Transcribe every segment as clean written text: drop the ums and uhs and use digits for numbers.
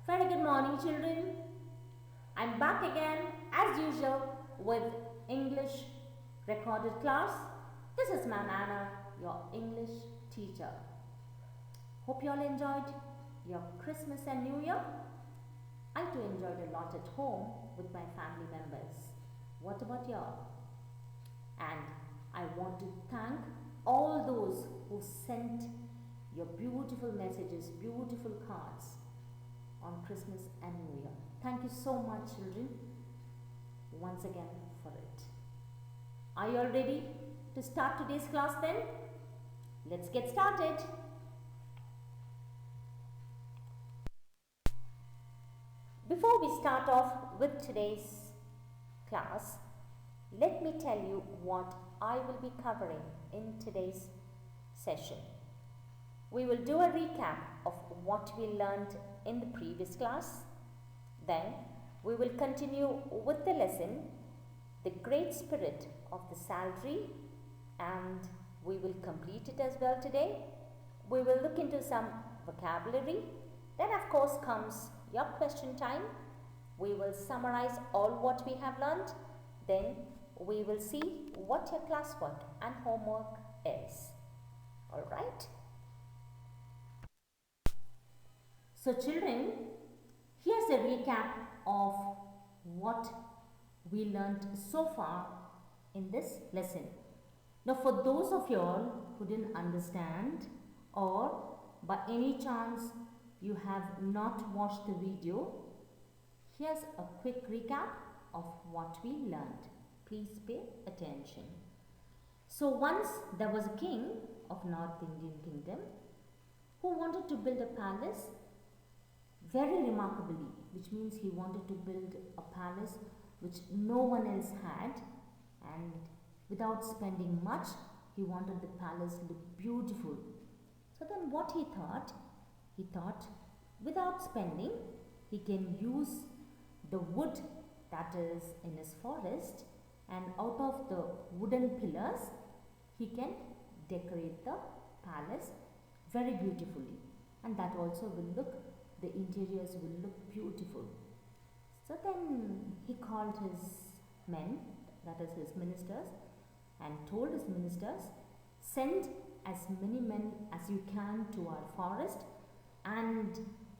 Very good morning, children. I'm back again as usual with English recorded class. This is Ma'am Anna, your English teacher. Hope you all enjoyed your Christmas and New Year. I too enjoyed a lot at home with my family members. What about y'all? And I want to thank all those who sent your beautiful messages, beautiful cards on Christmas and New Year. Thank you so much, children, once again for it. Are you all ready to start today's class then? Let's get started. Before we start off with today's class, let me tell you what I will be covering in today's session. We will do a recap of what we learned in the previous class. Then we will continue with the lesson, The Great Spirit of the Salary, and we will complete it as well today. We will look into some vocabulary. Then of course comes your question time. We will summarize all what we have learned. Then we will see what your classwork and homework is. Alright? So children, here's a recap of what we learnt so far in this lesson. Now for those of you all who didn't understand, or by any chance you have not watched the video, here's a quick recap of what we learned. Please pay attention. So once there was a king of North Indian Kingdom who wanted to build a palace very remarkably, which means he wanted to build a palace which no one else had, and without spending much, he wanted the palace to look beautiful. So then what he thought without spending, he can use the wood that is in his forest, and out of the wooden pillars, he can decorate the palace very beautifully, and that also will look, the interiors will look beautiful. So then he called his men, that is his ministers, and told his ministers, send as many men as you can to our forest and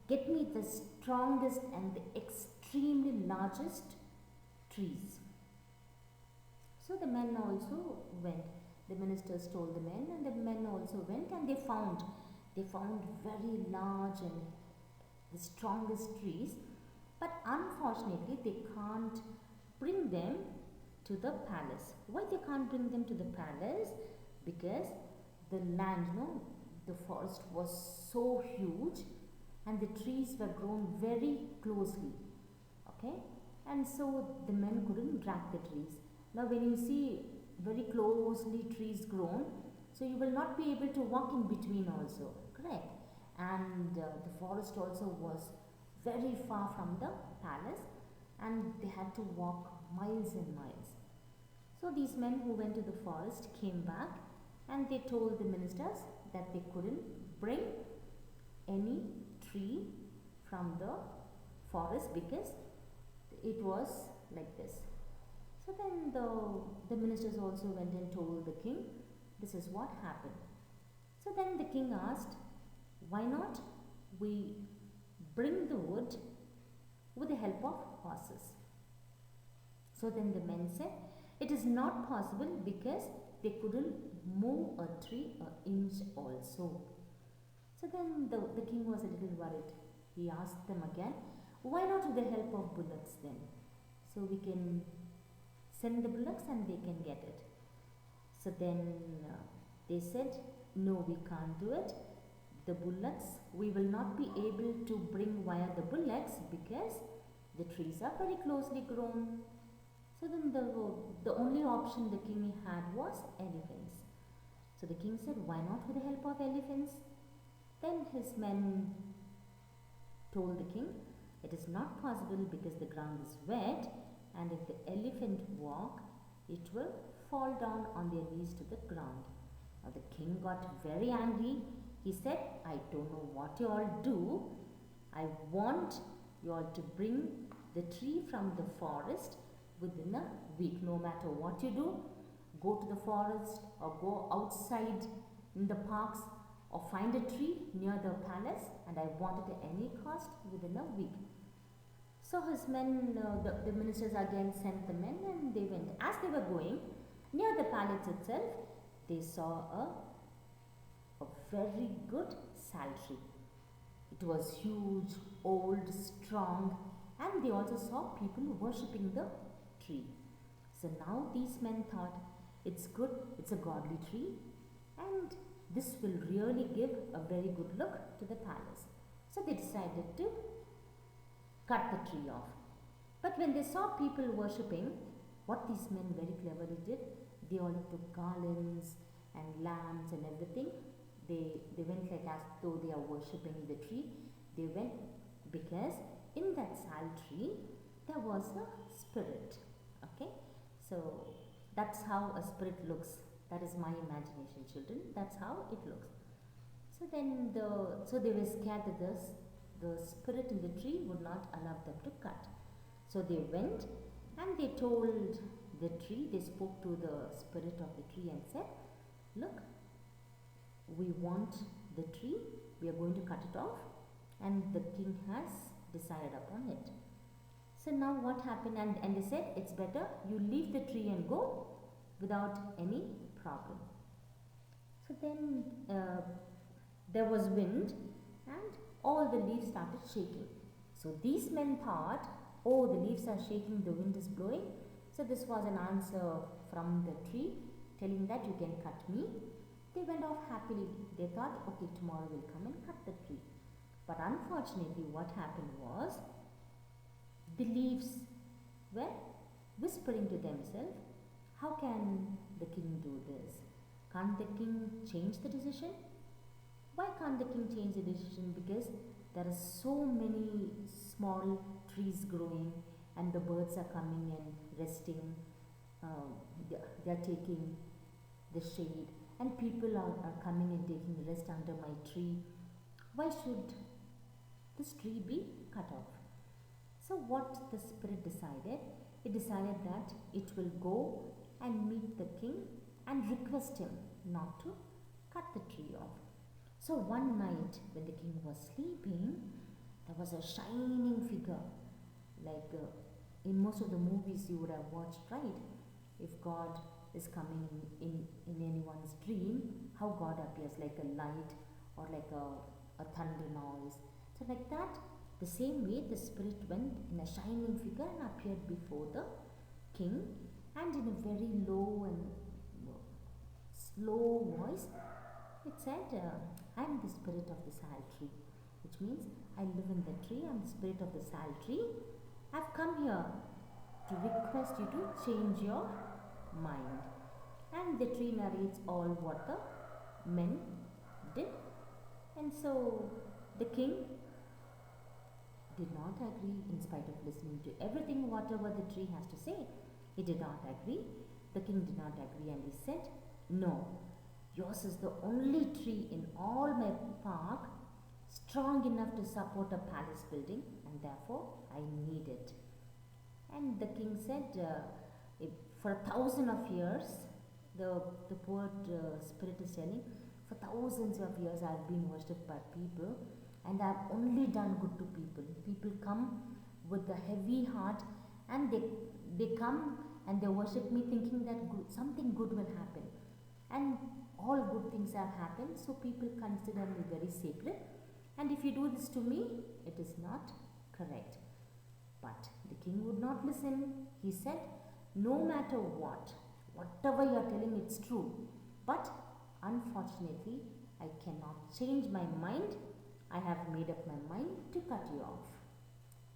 get me the strongest and the extremely largest trees. So the men also went. The ministers told the men, and the men also went, and they found very large and the strongest trees, but unfortunately they can't bring them to the palace. Why they can't bring them to the palace? Because the land, the forest was so huge and the trees were grown very closely. Okay, and so the men couldn't drag the trees. Now when you see very closely trees grown, so you will not be able to walk in between also, correct? And the forest also was very far from the palace, and they had to walk miles and miles. So these men who went to the forest came back, and they told the ministers that they couldn't bring any tree from the forest because it was like this. So then the ministers also went and told the king, this is what happened. So then the king asked, why not we bring the wood with the help of horses? So then the men said, it is not possible because they couldn't move a tree an inch also. So then the king was a little worried. He asked them again, why not with the help of bullocks then? So we can send the bullocks and they can get it. So then they said, no, we can't do it. The bullocks, we will not be able to bring via the bullocks because the trees are very closely grown. So then the only option the king had was elephants. So the king said, why not with the help of elephants? Then his men told the king, it is not possible because the ground is wet, and if the elephant walk, it will fall down on their knees to the ground. Now the king got very angry. He said, I don't know what you all do. I want you are to bring the tree from the forest within a week. No matter what you do, go to the forest or go outside in the parks or find a tree near the palace, and I want it at any cost within a week. So his men, the ministers again sent the men, and they went. As they were going near the palace itself, they saw a very good salary. It was huge, old, strong, and they also saw people worshipping the tree. So now these men thought, it's good, it's a godly tree, and this will really give a very good look to the palace. So they decided to cut the tree off. But when they saw people worshipping, what these men very cleverly did, they all took garlands and lamps and everything. They went like as though they are worshipping the tree. They went because in that sal tree there was a spirit. Okay, so that's how a spirit looks. That is my imagination, children. That's how it looks. So then they were scared that the spirit in the tree would not allow them to cut. So they went and they told the tree, they spoke to the spirit of the tree and said, look, we want the tree, we are going to cut it off, and the king has decided upon it. So now what happened? And they said, it's better you leave the tree and go without any problem. So then there was wind and all the leaves started shaking. So these men thought, oh, the leaves are shaking, the wind is blowing. So this was an answer from the tree telling that you can cut me. They went off happily. They thought, okay, tomorrow we'll come and cut the tree. But unfortunately what happened was, the leaves were whispering to themselves, how can the king do this? Can't the king change the decision? Why can't the king change the decision? Because there are so many small trees growing and the birds are coming and resting. They are taking the shade and people are coming and taking rest under my tree. Why should this tree be cut off? So what the spirit decided? It decided that it will go and meet the king and request him not to cut the tree off. So one night when the king was sleeping, there was a shining figure, like in most of the movies you would have watched, right? If God is coming in anyone's dream, how God appears, like a light or like a thunder noise. So like that, the same way the spirit went in a shining figure and appeared before the king, and in a very low and slow voice, it said, I am the spirit of the sal tree, which means I live in the tree, I am the spirit of the sal tree. I have come here to request you to change your mind. And the tree narrates all what the men did. And so the king did not agree, in spite of listening to everything, whatever the tree has to say. He did not agree. The king did not agree, and he said, no, yours is the only tree in all my park strong enough to support a palace building, and therefore I need it. And the king said, if for 1,000 of years, the poet spirit is telling, for thousands of years I have been worshipped by people, and I have only done good to people. People come with a heavy heart, and they come and they worship me thinking that something good will happen. And all good things have happened, so people consider me very sacred. And if you do this to me, it is not correct. But the king would not listen. He said, no matter what, whatever you are telling, it's true. But unfortunately, I cannot change my mind. I have made up my mind to cut you off.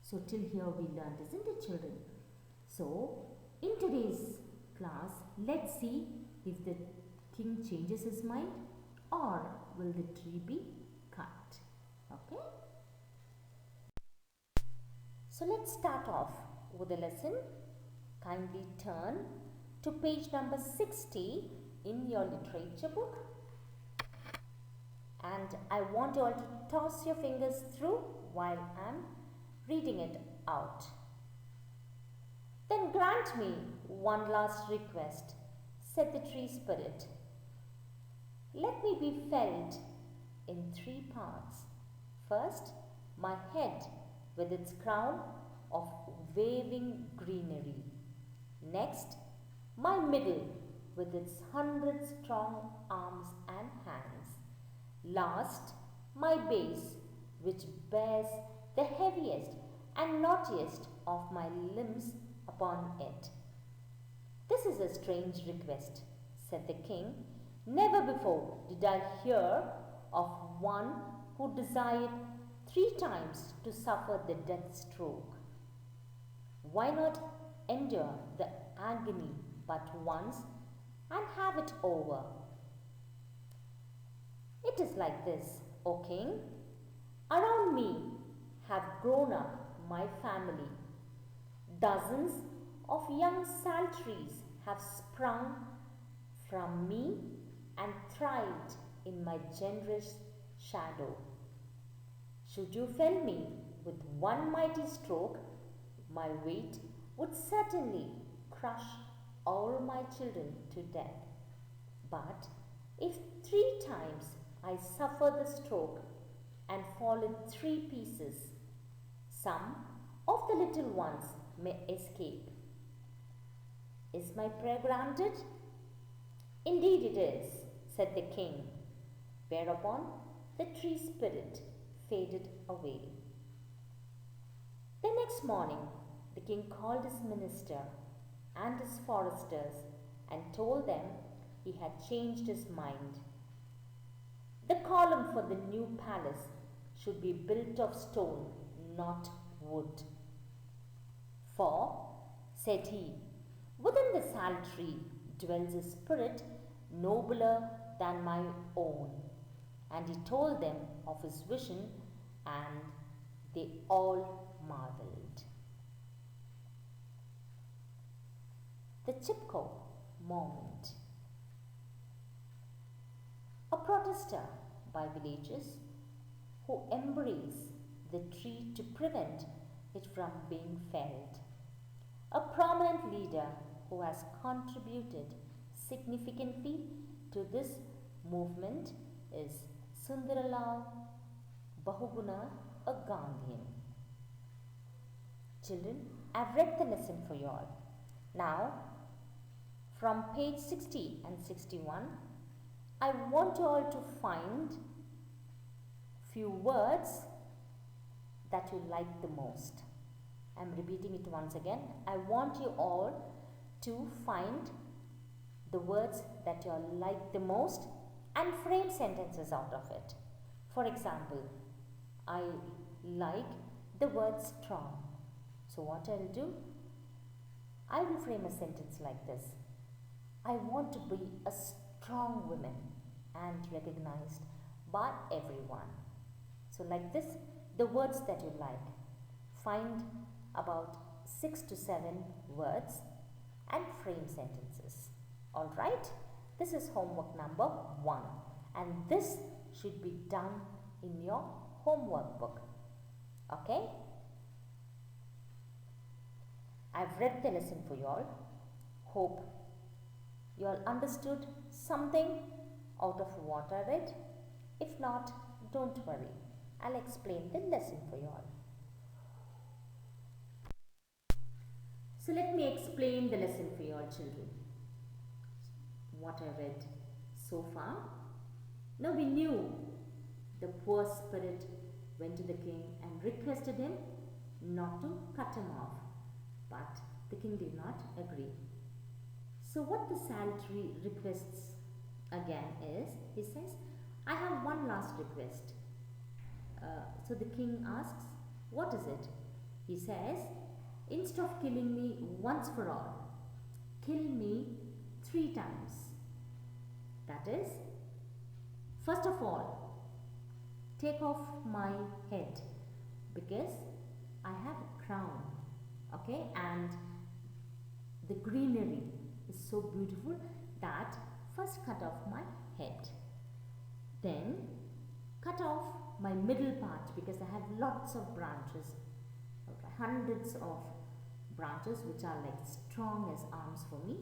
So till here we learned, isn't it, children? So in today's class, let's see if the king changes his mind or will the tree be cut. Okay? So let's start off with the lesson. Kindly turn to page number 60 in your literature book. And I want you all to toss your fingers through while I'm reading it out. Then grant me one last request, said the tree spirit. Let me be felled in 3 parts. First, my head with its crown of waving greenery. Next, my middle with its 100 strong arms and hands. Last, my base, which bears the heaviest and knottiest of my limbs upon it. This is a strange request, said the king. Never before did I hear of one who desired 3 times to suffer the death stroke. Why not endure the agony but once and have it over? It is like this, O king. Around me have grown up my family. Dozens of young sal trees have sprung from me and thrived in my generous shadow. Should you fell me with one mighty stroke, my weight would certainly crush all my children to death. But if 3 times I suffer the stroke and fall in 3 pieces, some of the little ones may escape. Is my prayer granted? Indeed it is, said the king, whereupon the tree spirit faded away. The next morning, the king called his minister and his foresters and told them he had changed his mind. The column for the new palace should be built of stone, not wood. For, said he, within the sal tree dwells a spirit nobler than my own. And he told them of his vision, and they all marveled. The Chipko moment. A protester by villagers who embrace the tree to prevent it from being felled. A prominent leader who has contributed significantly to this movement is Sundaralal Bahuguna, a Gandhian. Children, I've read the lesson for you all. Now, from page 60 and 61, I want you all to find few words that you like the most. I'm repeating it once again. I want you all to find the words that you all like the most and frame sentences out of it. For example, I like the word strong. So what I'll do, I will frame a sentence like this. I want to be a strong woman and recognized by everyone. So like this, the words that you like. Find about 6 to 7 words and frame sentences. Alright, this is homework number 1 and this should be done in your homework book. Okay? I've read the lesson for you all. Hope you all understood something out of what I read. If not, don't worry. I'll explain the lesson for you all. So let me explain the lesson for you all, children. What I read so far. Now we knew the poor spirit went to the king and requested him not to cut him off. But the king did not agree. So what the sal tree requests again is, he says, I have one last request. So the king asks, what is it? He says, instead of killing me once for all, kill me 3 times. That is, first of all, take off my head because I have a crown. Okay, and the greenery is so beautiful that first cut off my head. Then cut off my middle part because I have lots of branches. hundreds of branches which are like strong as arms for me.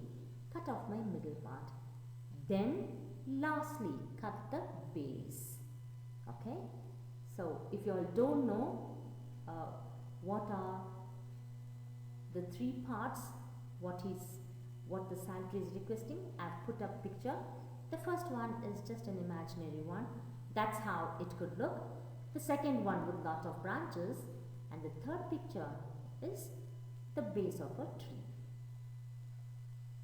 Cut off my middle part. Then lastly cut the base. Okay. So if you all don't know what are the three parts, what the psaltery is requesting, I've put up picture. The first one is just an imaginary one. That's how it could look. The second one with lot of branches, and the third picture is the base of a tree.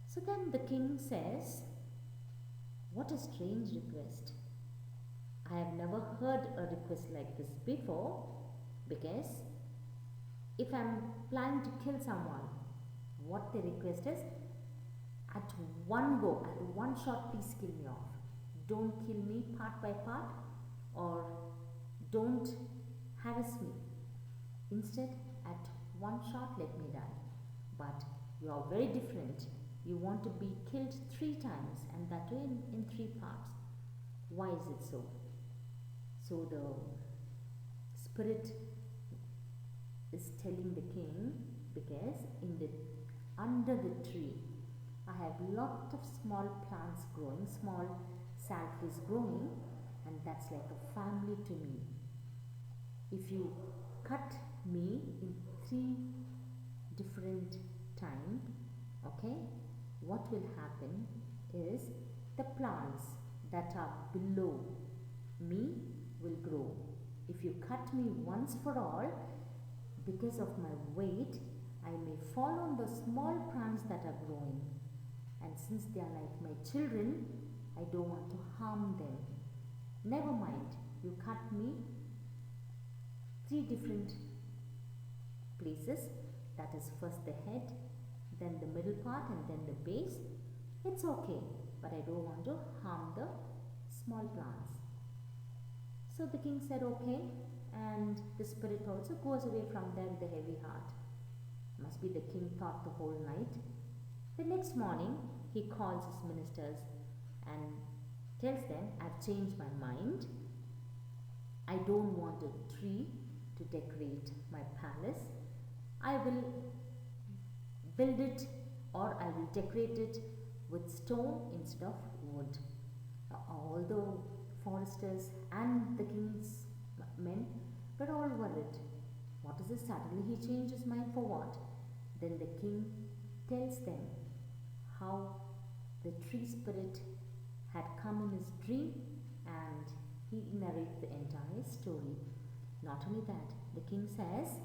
So then the king says, what a strange request. I have never heard a request like this before, because if I'm planning to kill someone, what they request is, at one go, at one shot, please kill me off. Don't kill me part by part, or don't harass me. Instead, at one shot, let me die. But you are very different. You want to be killed 3 times, and that way in 3 parts. Why is it so? So the spirit is telling the king, because under the tree, I have lot of small plants growing, small psalteries growing, and that's like a family to me. If you cut me in 3 different times, okay, what will happen is the plants that are below me will grow. If you cut me once for all, because of my weight, I may fall on the small plants that are growing. And since they are like my children, I don't want to harm them. Never mind, you cut me 3 different places. That is first the head, then the middle part, and then the base. It's okay, but I don't want to harm the small plants. So the king said okay, and the spirit also goes away from there with a heavy heart. Must be the king thought the whole night. The next morning, he calls his ministers and tells them, I've changed my mind. I don't want a tree to decorate my palace. I will build it, or I will decorate it with stone instead of wood. All the foresters and the king's men were all worried. What is this? Suddenly he changed his mind for what? Then the king tells them how the tree spirit had come in his dream, and he narrates the entire story. Not only that, the king says,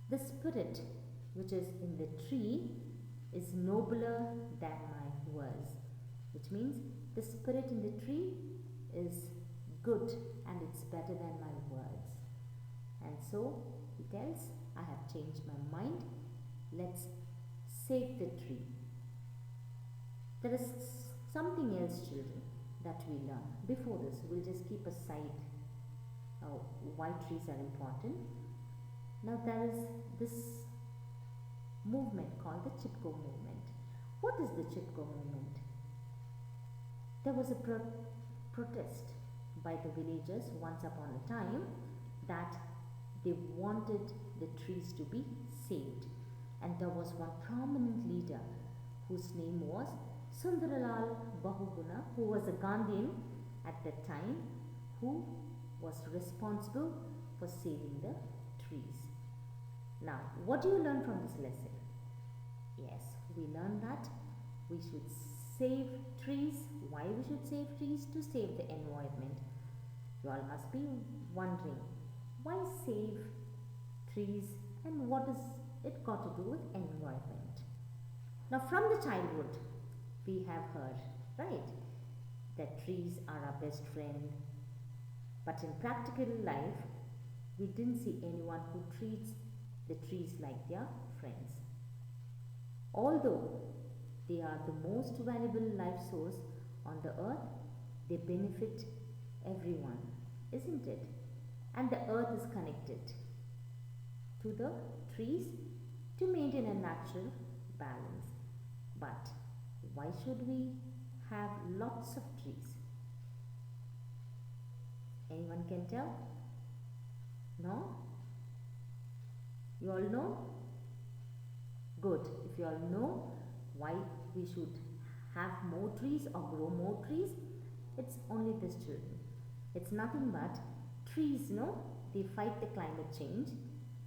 the spirit which is in the tree is nobler than my words, which means the spirit in the tree is good and it's better than my words. And so he tells, I have changed my mind. Let's save the tree. There is something else, children, that we learn. Before this, we'll just keep aside why trees are important. Now there is this movement called the Chipko movement. What is the Chipko movement? There was a protest by the villagers once upon a time that they wanted the trees to be saved. And there was one prominent leader whose name was Sundarlal Bahuguna, who was a Gandhian at that time, who was responsible for saving the trees. Now, what do you learn from this lesson? Yes, we learn that we should save trees. Why we should save trees? To save the environment. You all must be wondering, why save trees and what is it got to do with environment? Now, from the childhood, we have heard, right, that trees are our best friend. But in practical life, we didn't see anyone who treats the trees like their friends. Although they are the most valuable life source on the earth, they benefit everyone, isn't it? And the earth is connected to the trees to maintain a natural balance. But why should we have lots of trees? Anyone can tell? No? You all know? Good. If you all know why we should have more trees or grow more trees, it's only this, children. It's nothing but trees, they fight the climate change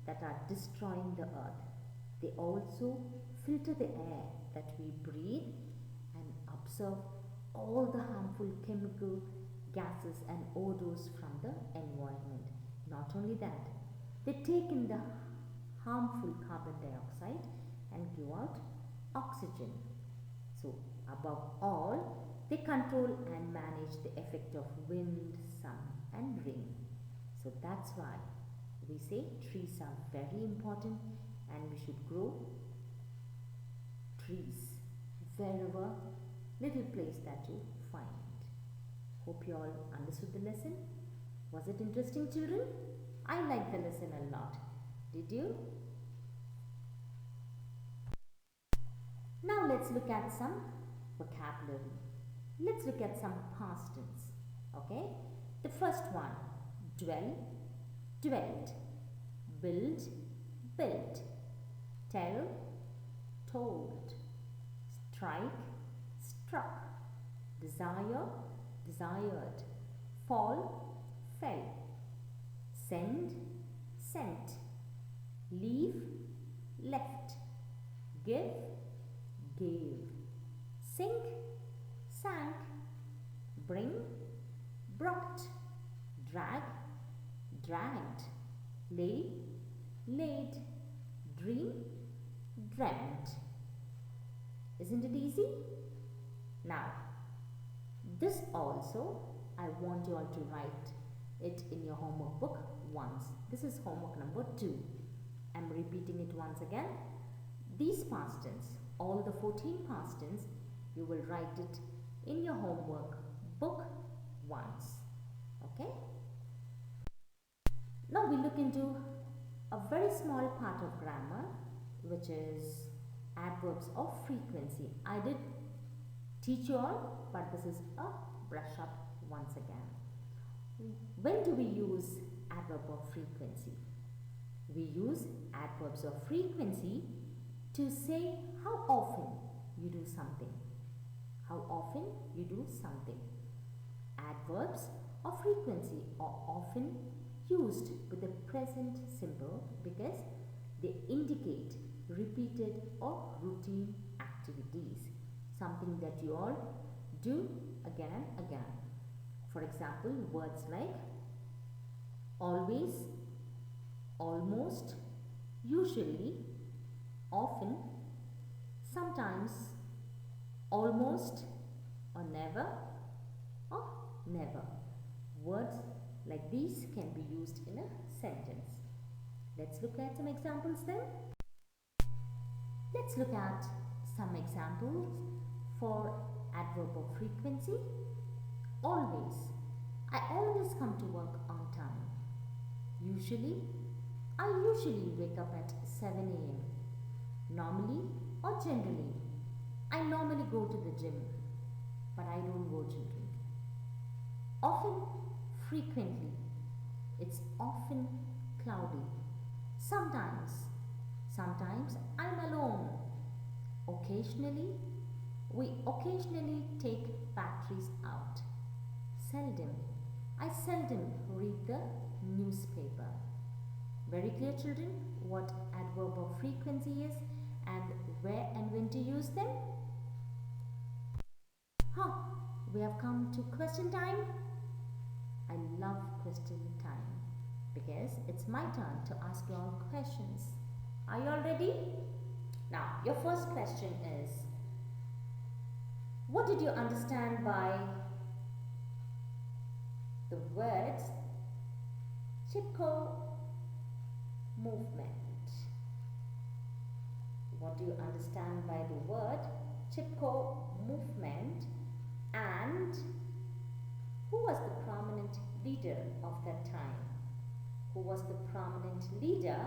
that are destroying the earth. They also filter the air that we breathe and absorb all the harmful chemical gases and odors from the environment. Not only that, they take in the harmful carbon dioxide and give out oxygen. So, above all, they control and manage the effect of wind, sun, and rain. So, that's why we say trees are very important and we should grow trees wherever little place that you find. Hope you all understood the lesson. Was it interesting, children? I liked the lesson a lot. Did you? Now let's look at some vocabulary. Let's look at some past tense. Okay? The first one, dwell, dwelt, build, built, tell, told, strike, struck, desire, desired, fall, fell, send, sent, leave, left, give, gave, sink, sank, bring, brought, drag, dragged, lay, laid, dream, dreamt. Isn't it easy? Now, this also I want you all to write it in your homework book once. This is homework number 2. I'm repeating it once again. These past tense, all the 14 past tense, you will write it in your homework book once. Okay? Now we look into a very small part of grammar, which is adverbs of frequency. I did teach you all, but this is a brush up once again. When do we use adverb of frequency? We use adverbs of frequency to say how often you do something. How often you do something. Adverbs of frequency are often used with the present simple because they indicate repeated or routine activities, something that you all do again and again. For example, words like always, almost, usually, often, sometimes, almost, or never, or never. Words like these can be used in a sentence. Let's look at some examples then. Let's look at some examples for adverb of frequency. Always. I always come to work on time. Usually. I usually wake up at 7 a.m. Normally or generally. I normally go to the gym, but I don't go children. Often, frequently. It's often cloudy. Sometimes. Sometimes I'm alone. Occasionally. We occasionally take batteries out. Seldom. I seldom read the newspaper. Very clear, children, what adverb of frequency is and where and when to use them? We have come to question time. I love question time because it's my turn to ask you all questions. Are you all ready? Now, your first question is, what did you understand by the words Chipko movement? What do you understand by the word Chipko movement, and who was the prominent leader of that time? Who was the prominent leader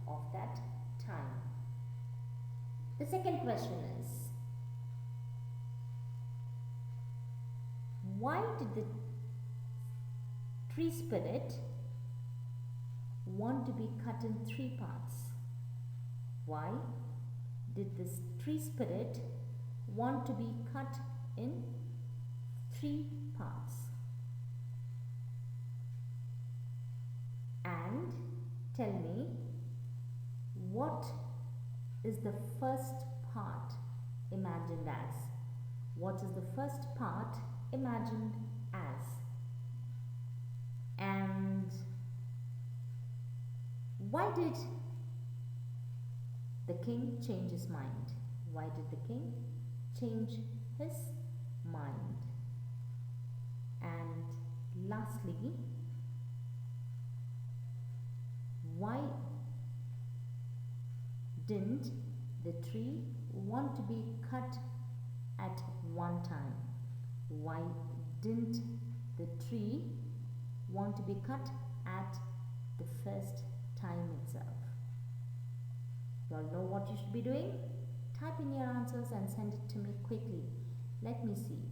of that time? The second question is, why did the tree spirit want to be cut in 3 parts? Why did this tree spirit want to be cut in 3 parts? And tell me, what is the first part imagined as? What is the first part imagined as? And why did the king change his mind? Why did the king change his mind? And lastly, why didn't the tree want to be cut at one time? Why didn't the tree want to be cut at the first time itself? You all know what you should be doing? Type in your answers and send it to me quickly. Let me see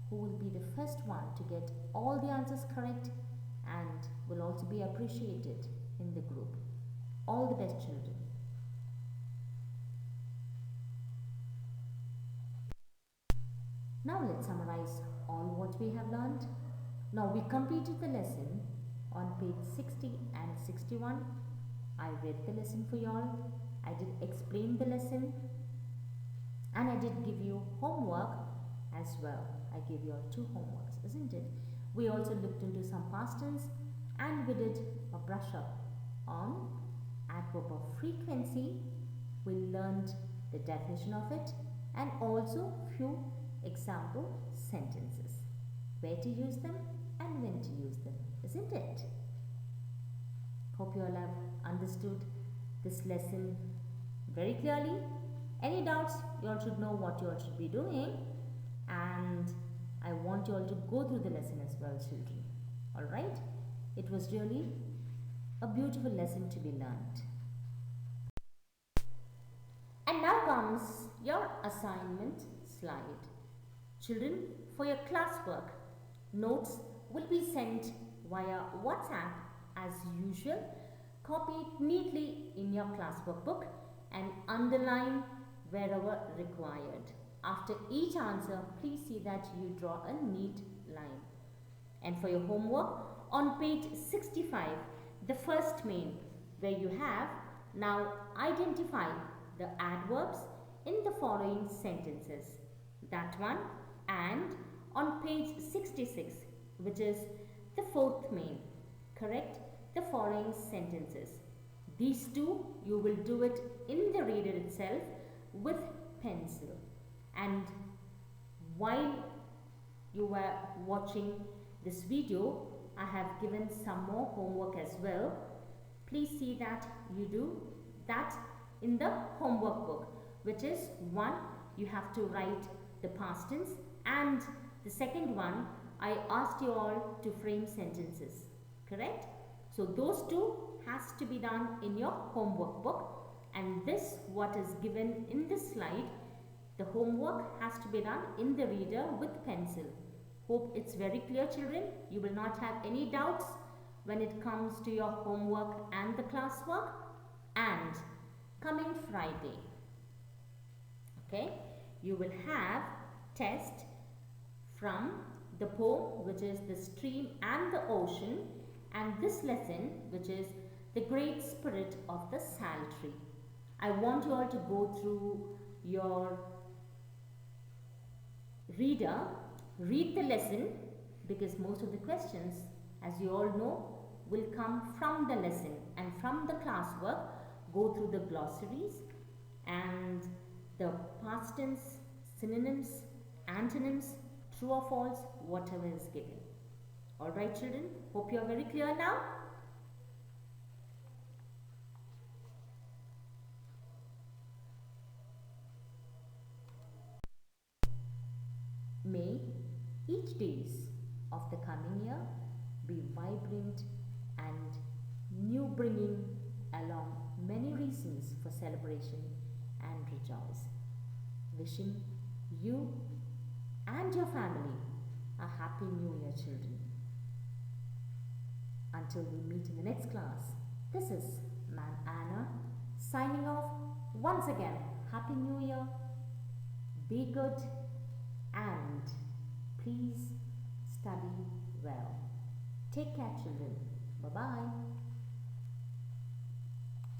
who will be the first one to get all the answers correct and will also be appreciated in the group. All the best, children. Now let's summarize all what we have learned. Now we completed the lesson on page 60 and 61. I read the lesson for you all. I did explain the lesson and I did give you homework as well. I gave you all 2 homeworks, isn't it? We also looked into some past tense and we did a brush up on adverb of frequency. We learned the definition of it and also few example sentences, where to use them and when to use them, isn't it? Hope you all have understood this lesson very clearly. Any doubts, you all should know what you all should be doing, and I want you all to go through the lesson as well, children. Alright? It was really a beautiful lesson to be learned. And now comes your assignment slide. Children, for your classwork, notes will be sent via WhatsApp as usual. Copy it neatly in your classwork book and underline wherever required. After each answer, please see that you draw a neat line. And for your homework, on page 65, the first main, where you have now identify the adverbs in the following sentences. That one, and on page 66, which is the 4th main, correct the following sentences. These 2 you will do it in the reader itself with pencil. And while you were watching this video, I have given some more homework as well. Please see that you do that in the homework book, which is 1, you have to write the past tense, and the second one, I asked you all to frame sentences, correct? So those 2 has to be done in your homework book, and this what is given in this slide, the homework has to be done in the reader with pencil. Hope it's very clear, children. You will not have any doubts when it comes to your homework and the classwork. And coming Friday, okay, you will have test from the poem, which is the stream and the ocean, and this lesson, which is the great spirit of the sal tree. I want you all to go through your reader, read the lesson, because most of the questions, as you all know, will come from the lesson and from the classwork. Go through the glossaries and the past tense, synonyms, antonyms, true or false, whatever is given. Alright, children, hope you are very clear now. May each days of the coming year be vibrant and new, bringing along many reasons for celebration and rejoice. Wishing you and your family a happy new year, children. Until we meet in the next class, this is Ma'am Anna Signing off once again. Happy New Year. Be good and please study well. Take care, children. Bye-bye.